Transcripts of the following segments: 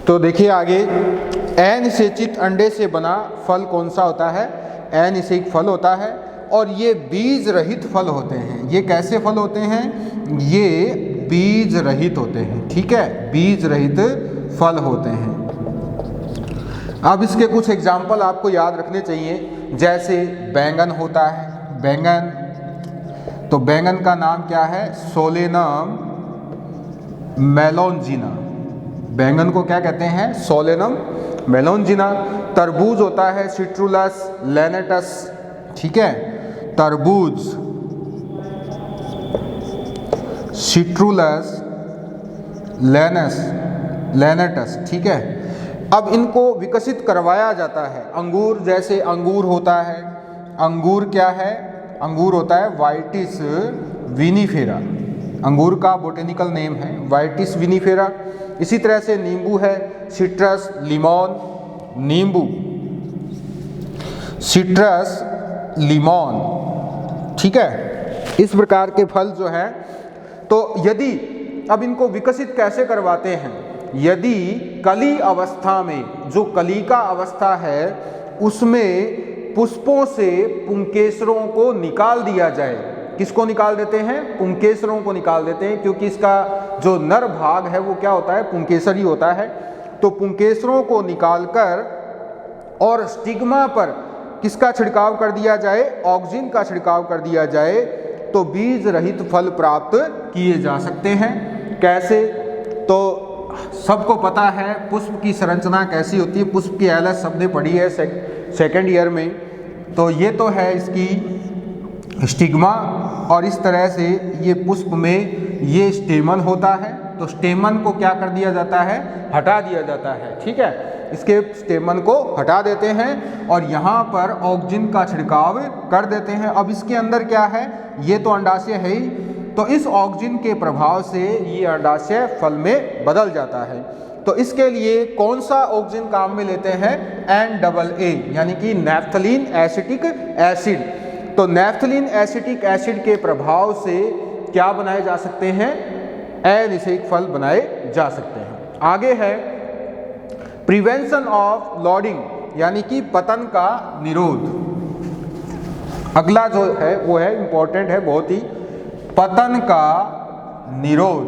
तो देखिए आगे, अनिषेचित अंडे से बना फल कौन सा होता है? अनिषेक फल होता है और ये बीज रहित फल होते हैं। ये कैसे फल होते हैं? ये बीज रहित होते हैं, ठीक है, बीज रहित फल होते हैं। अब इसके कुछ एग्जाम्पल आपको याद रखने चाहिए, जैसे बैंगन होता है, बैंगन, तो बैंगन का नाम क्या है? सोलेनम मेलोंजिना। बैंगन को क्या कहते हैं? सोलेनम मेलोंजिना। तरबूज होता है सिट्रुलस लैनेटस, ठीक है, तरबूज सिट्रुलस लैनेटस, ठीक है। अब इनको विकसित करवाया जाता है। अंगूर, जैसे अंगूर होता है, अंगूर क्या है? अंगूर होता है वाइटिस विनिफेरा, अंगूर का बोटेनिकल नेम है वाइटिस विनिफेरा। इसी तरह से नींबू है, सिट्रस लिमोन, नींबू सिट्रस लिमोन, ठीक है। इस प्रकार के फल जो है, तो यदि अब इनको विकसित कैसे करवाते हैं? यदि कली अवस्था में, जो कली का अवस्था है, उसमें पुष्पों से पुंकेसरों को निकाल दिया जाए। किसको निकाल देते हैं? पुंकेसरों को निकाल देते हैं, क्योंकि इसका जो नर भाग है वो क्या होता है? पुंकेसर ही होता है। तो पुंकेसरों को निकालकर और स्टिग्मा पर किसका छिड़काव कर दिया जाए? ऑक्सिन का छिड़काव कर दिया जाए, तो बीज रहित फल प्राप्त किए जा सकते हैं। कैसे? तो सबको पता है पुष्प की संरचना कैसी होती है। पुष्प की एलएस सबने पढ़ी है सेकेंड ईयर में। तो ये तो है इसकी स्टिग्मा, और इस तरह से ये पुष्प में ये स्टेमन होता है। तो स्टेमन को क्या कर दिया जाता है? हटा दिया जाता है, ठीक है। इसके स्टेमन को हटा देते हैं और यहाँ पर ऑक्सिन का छिड़काव कर देते हैं। अब इसके अंदर क्या है? ये तो अंडाशय है ही, तो इस ऑक्सिन के प्रभाव से ये अंडाशय फल में बदल जाता है। तो इसके लिए कौन सा ऑक्सिन काम में लेते हैं? NAA, यानी कि नैप्थलीन एसिटिक एसिड। तो नैप्थलीन एसिटिक एसिड के प्रभाव से क्या बनाए जा सकते हैं? अनिषेक फल बनाए जा सकते हैं। आगे है प्रिवेंशन ऑफ लॉडिंग, यानी कि पतन का निरोध। अगला जो है वो है इंपॉर्टेंट है बहुत ही, पतन का निरोध,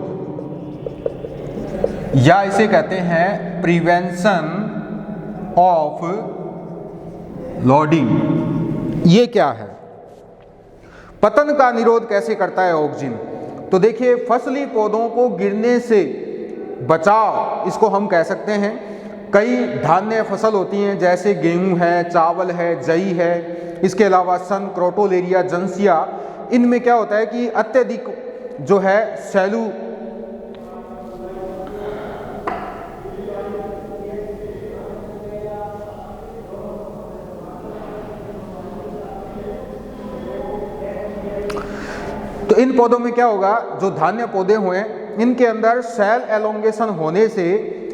या इसे कहते हैं प्रिवेंशन ऑफ लॉडिंग। ये क्या है? पतन का निरोध कैसे करता है ऑक्सिन? तो देखिए, फसली पौधों को गिरने से बचाव, इसको हम कह सकते हैं। कई धान्य फसल होती हैं, जैसे गेहूं है, चावल है, जई है, इसके अलावा सन, क्रोटोलेरिया, जंसिया। इनमें क्या होता है कि अत्यधिक जो है तो इन पौधों में क्या होगा? जो धान्य पौधे हुए इनके अंदर सेल एलोंगेशन होने से,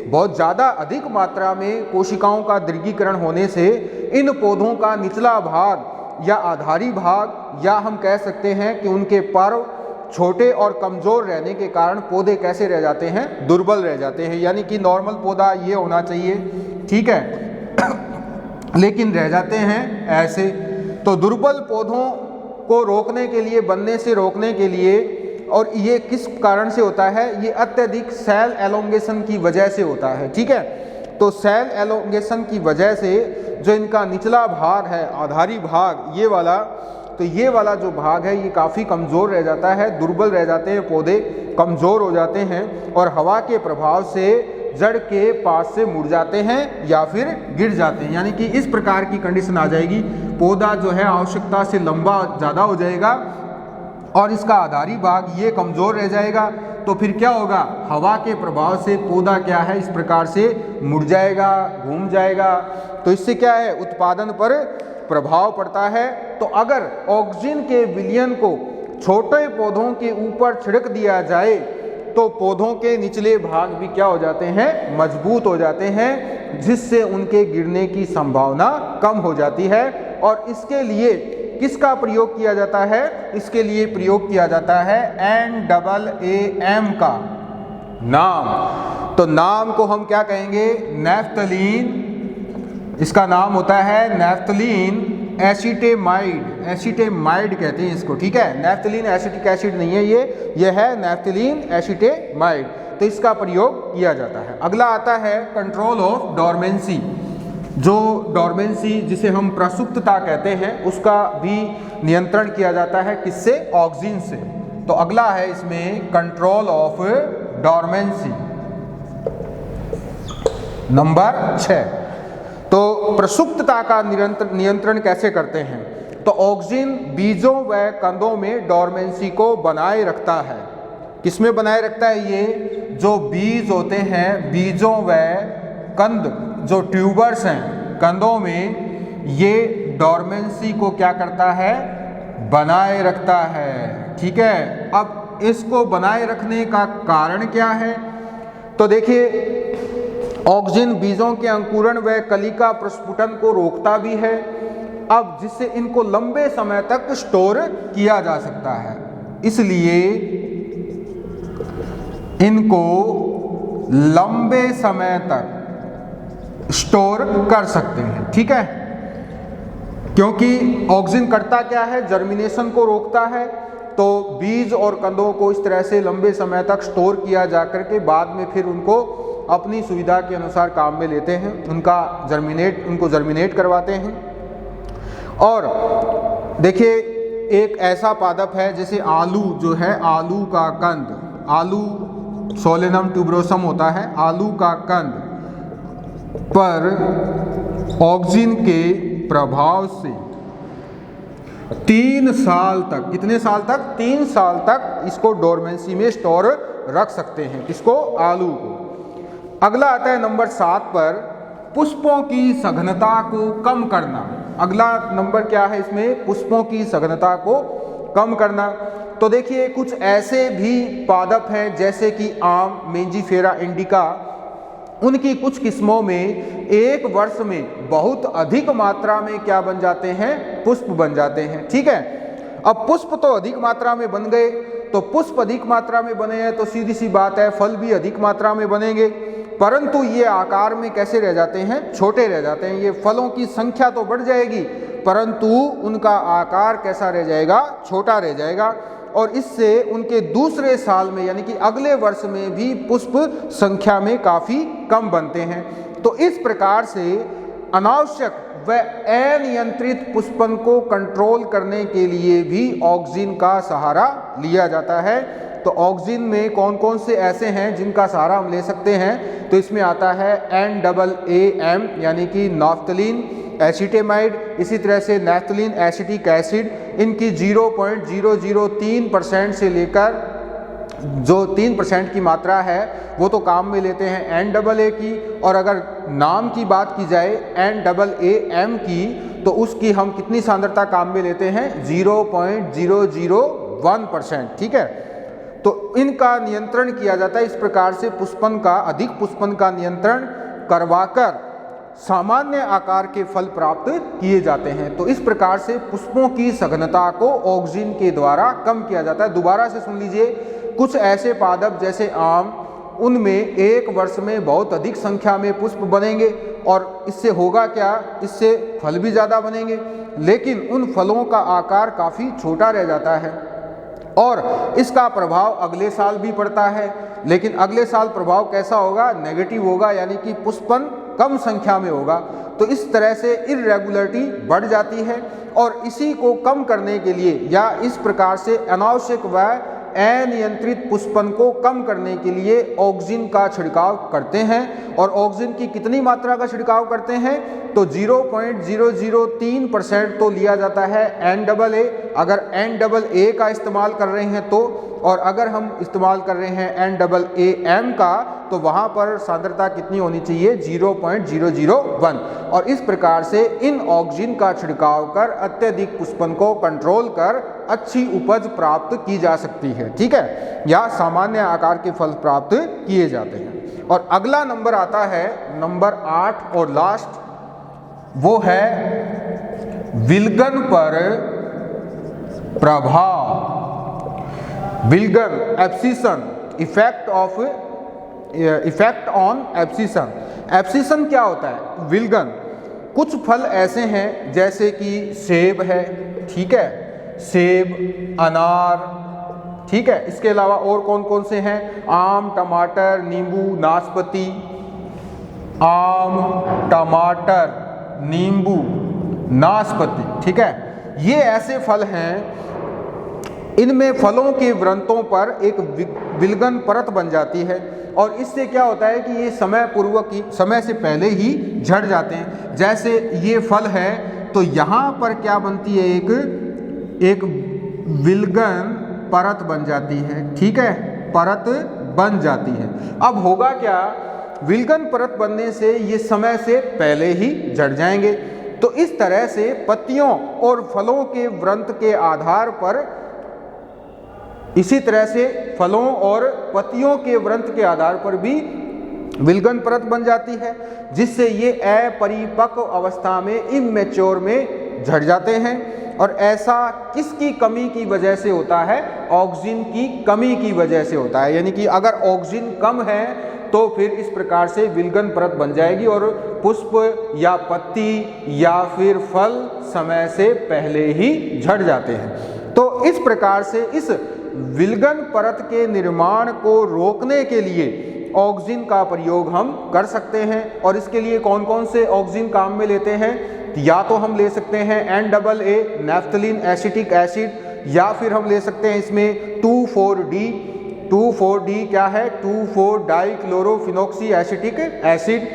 बहुत ज़्यादा अधिक मात्रा में कोशिकाओं का दीर्घीकरण होने से इन पौधों का निचला भाग या आधारी भाग, या हम कह सकते हैं कि उनके पर्व छोटे और कमज़ोर रहने के कारण पौधे कैसे रह जाते हैं? दुर्बल रह जाते हैं। यानी कि नॉर्मल पौधा ये होना चाहिए, ठीक है, लेकिन रह जाते हैं ऐसे। तो दुर्बल पौधों को रोकने के लिए, बनने से रोकने के लिए, और ये किस कारण से होता है? ये अत्यधिक सेल एलोंगेशन की वजह से होता है, ठीक है। तो सेल एलोंगेशन की वजह से जो इनका निचला भाग है, आधारी भाग, ये वाला, तो ये वाला जो भाग है ये काफ़ी कमज़ोर रह जाता है, दुर्बल रह जाते हैं, पौधे कमज़ोर हो जाते हैं और हवा के प्रभाव से जड़ के पास से मुड़ जाते हैं या फिर गिर जाते हैं। यानी कि इस प्रकार की कंडीशन आ जाएगी, पौधा जो है आवश्यकता से लंबा ज़्यादा हो जाएगा और इसका आधारी भाग ये कमज़ोर रह जाएगा। तो फिर क्या होगा? हवा के प्रभाव से पौधा क्या है? इस प्रकार से मुड़ जाएगा, घूम जाएगा। तो इससे क्या है? उत्पादन पर प्रभाव पड़ता है। तो अगर ऑक्सिन के विलयन को छोटे पौधों के ऊपर छिड़क दिया जाए तो पौधों के निचले भाग भी क्या हो जाते हैं? मजबूत हो जाते हैं, जिससे उनके गिरने की संभावना कम हो जाती है। और इसके लिए किसका प्रयोग किया जाता है? इसके लिए प्रयोग किया जाता है NAAM का नाम। तो नाम को हम क्या कहेंगे, नैफ्थलीन, इसका नाम होता है नैफ्थलीन एसीटेमाइड, एसीटेमाइड कहते हैं इसको, ठीक है। नैफ्थलीन एसिटिक एसिड नहीं है ये है नैफ्थलीन एसीटेमाइड, तो इसका प्रयोग किया जाता है। अगला आता है कंट्रोल ऑफ डोरमेंसी, जो डोरमेंसी जिसे हम प्रसुप्तता कहते हैं उसका भी नियंत्रण किया जाता है, किससे, ऑक्सिन से। तो अगला है इसमें कंट्रोल ऑफ डोरमेंसी नंबर 6। तो प्रसुप्तता का नियंत्रण कैसे करते हैं, तो ऑक्सिन बीजों व कंदों में डोरमेंसी को बनाए रखता है। किसमें बनाए रखता है, ये जो बीज होते हैं, बीजों व कंद जो ट्यूबर्स हैं कंदों में, ये डोरमेंसी को क्या करता है, बनाए रखता है, ठीक है। अब इसको बनाए रखने का कारण क्या है, तो देखिए ऑक्सिन बीजों के अंकुरण व कलिका प्रस्फुटन को रोकता भी है, अब जिससे इनको लंबे समय तक स्टोर किया जा सकता है, इसलिए इनको लंबे समय तक स्टोर कर सकते हैं, ठीक है। क्योंकि ऑक्सिन करता क्या है, जर्मिनेशन को रोकता है, तो बीज और कंदों को इस तरह से लंबे समय तक स्टोर किया जा करके बाद में फिर उनको अपनी सुविधा के अनुसार काम में लेते हैं, उनको जर्मिनेट करवाते हैं। और देखिए एक ऐसा पादप है जैसे आलू, जो है आलू का कंद, आलू सोलेनम ट्यूबरोसम होता है, आलू का कंद पर ऑक्सिन के प्रभाव से 3 साल तक, कितने साल तक, 3 साल तक इसको डोरमेंसी में स्टोर रख सकते हैं, किसको, आलू को। अगला आता है नंबर 7 पर, पुष्पों की सघनता को कम करना। अगला नंबर क्या है इसमें, पुष्पों की सघनता को कम करना। तो देखिए कुछ ऐसे भी पादप हैं जैसे कि आम, मेंजीफेरा इंडिका, उनकी कुछ किस्मों में एक वर्ष में बहुत अधिक मात्रा में क्या बन जाते हैं, पुष्प बन जाते हैं, ठीक है। अब पुष्प तो अधिक मात्रा में बन गए, तो पुष्प अधिक मात्रा में बने हैं तो सीधी सी बात है फल भी अधिक मात्रा में बनेंगे, परंतु ये आकार में कैसे रह जाते हैं, छोटे रह जाते हैं। ये फलों की संख्या तो बढ़ जाएगी परंतु उनका आकार कैसा रह जाएगा, छोटा रह जाएगा, और इससे उनके दूसरे साल में यानी कि अगले वर्ष में भी पुष्प संख्या में काफ़ी कम बनते हैं। तो इस प्रकार से अनावश्यक व अनियंत्रित पुष्पन को कंट्रोल करने के लिए भी ऑक्सिन का सहारा लिया जाता है। तो ऑक्सिन में कौन कौन से ऐसे हैं जिनका सहारा हम ले सकते हैं, तो इसमें आता है NAAM यानी कि नैफ्थलीन एसीटेमाइड, इसी तरह से नैफ्थलीन एसिटिक एसिड, इनकी 0.003% से लेकर जो 3% की मात्रा है वो तो काम में लेते हैं NAA की, और अगर नाम की बात की जाए NAAM की तो उसकी हम कितनी सांद्रता काम में लेते हैं, 0.001%, ठीक है। तो इनका नियंत्रण किया जाता है। इस प्रकार से पुष्पन का, अधिक पुष्पन का नियंत्रण करवाकर सामान्य आकार के फल प्राप्त किए जाते हैं। तो इस प्रकार से पुष्पों की सघनता को ऑक्सिन के द्वारा कम किया जाता है। दोबारा से सुन लीजिए, कुछ ऐसे पादप जैसे आम, उनमें एक वर्ष में बहुत अधिक संख्या में पुष्प बनेंगे और इससे होगा क्या, इससे फल भी ज़्यादा बनेंगे, लेकिन उन फलों का आकार काफ़ी छोटा रह जाता है और इसका प्रभाव अगले साल भी पड़ता है। लेकिन अगले साल प्रभाव कैसा होगा, नेगेटिव होगा, यानी कि पुष्पन कम संख्या में होगा। तो इस तरह से इर्रेगुलरिटी बढ़ जाती है और इसी को कम करने के लिए या इस प्रकार से अनावश्यक व अनियंत्रित पुष्पन को कम करने के लिए ऑक्सिन का छिड़काव करते हैं। और ऑक्सिन की कितनी मात्रा का छिड़काव करते हैं, तो 0.003% तो लिया जाता है NAA, अगर NAA का इस्तेमाल कर रहे हैं तो, और अगर हम इस्तेमाल कर रहे हैं NAAM का तो वहाँ पर सांद्रता कितनी होनी चाहिए, 0.001। और इस प्रकार से इन ऑक्सिन का छिड़काव कर अत्यधिक पुष्पन को कंट्रोल कर अच्छी उपज प्राप्त की जा सकती है, ठीक है, या सामान्य आकार के फल प्राप्त किए जाते हैं। और अगला नंबर आता है नंबर 8 और लास्ट, वो है विल्गन पर प्रभाव। विल्गन, abscission, effect of effect on abscission. Abscission क्या होता है? विलगन। कुछ फल ऐसे हैं जैसे कि सेब है, ठीक है, सेब, अनार, ठीक है। इसके अलावा और कौन कौन से हैं? आम, टमाटर, नींबू, नाशपाती। आम, टमाटर, नींबू, नाशपाती, ठीक है। ये ऐसे फल हैं, इनमें फलों के व्रंतों पर एक विलगन परत बन जाती है और इससे क्या होता है कि ये समय से पहले ही झड़ जाते हैं। जैसे ये फल है तो यहाँ पर क्या बनती है? एक विलगन परत बन जाती है, ठीक है, परत बन जाती है। अब होगा क्या? विलगन परत बनने से ये समय से पहले ही झड़ जाएंगे। तो इस तरह से पत्तियों और फलों के व्रंत के आधार पर, इसी तरह से फलों और पत्तियों के व्रंत के आधार पर भी विलगन परत बन जाती है, जिससे ये अपरिपक्व अवस्था में, इमैच्योर में झड़ जाते हैं। और ऐसा किसकी कमी की वजह से होता है? ऑक्सीजन की कमी की वजह से होता है। यानी कि अगर ऑक्सीजन कम है तो फिर इस प्रकार से विलगन परत बन जाएगी और पुष्प या पत्ती या फिर फल समय से पहले ही झड़ जाते हैं। तो इस प्रकार से इस विलगन परत के निर्माण को रोकने के लिए ऑक्सीजन का प्रयोग हम कर सकते हैं। और इसके लिए कौन कौन से ऑक्सीजन काम में लेते हैं? या तो हम ले सकते हैं NAA नैफ्थलीन एसिटिक एसिड, या फिर हम ले सकते हैं इसमें 2,4-D। 2,4-D क्या है? 2,4-डाइक्लोरोफिनॉक्सी एसिटिक एसिड।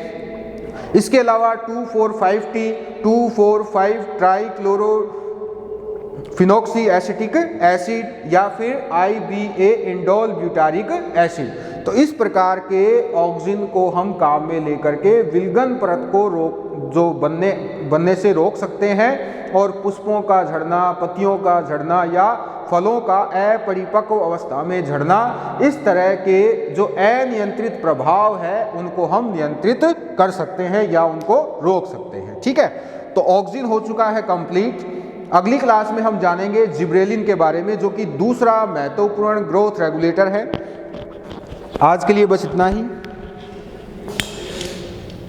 इसके अलावा 2,4,5-T 2,4,5-ट्राइक्लोरोफिनॉक्सी एसिटिक एसिड, या फिर IBA इंडोल ब्यूटारिक एसिड। तो इस प्रकार के ऑक्सीजन को हम काम में लेकर के विलगन परत को बनने से रोक सकते हैं और पुष्पों का झड़ना, पत्तियों का झड़ना या फलों का अपरिपक्व अवस्था में झड़ना, इस तरह के जो अनियंत्रित प्रभाव है उनको हम नियंत्रित कर सकते हैं या उनको रोक सकते हैं, ठीक है। तो ऑक्सीजन हो चुका है कंप्लीट। अगली क्लास में हम जानेंगे जिब्रेलिन के बारे में, जो कि दूसरा महत्वपूर्ण ग्रोथ रेगुलेटर है। आज के लिए बस इतना ही।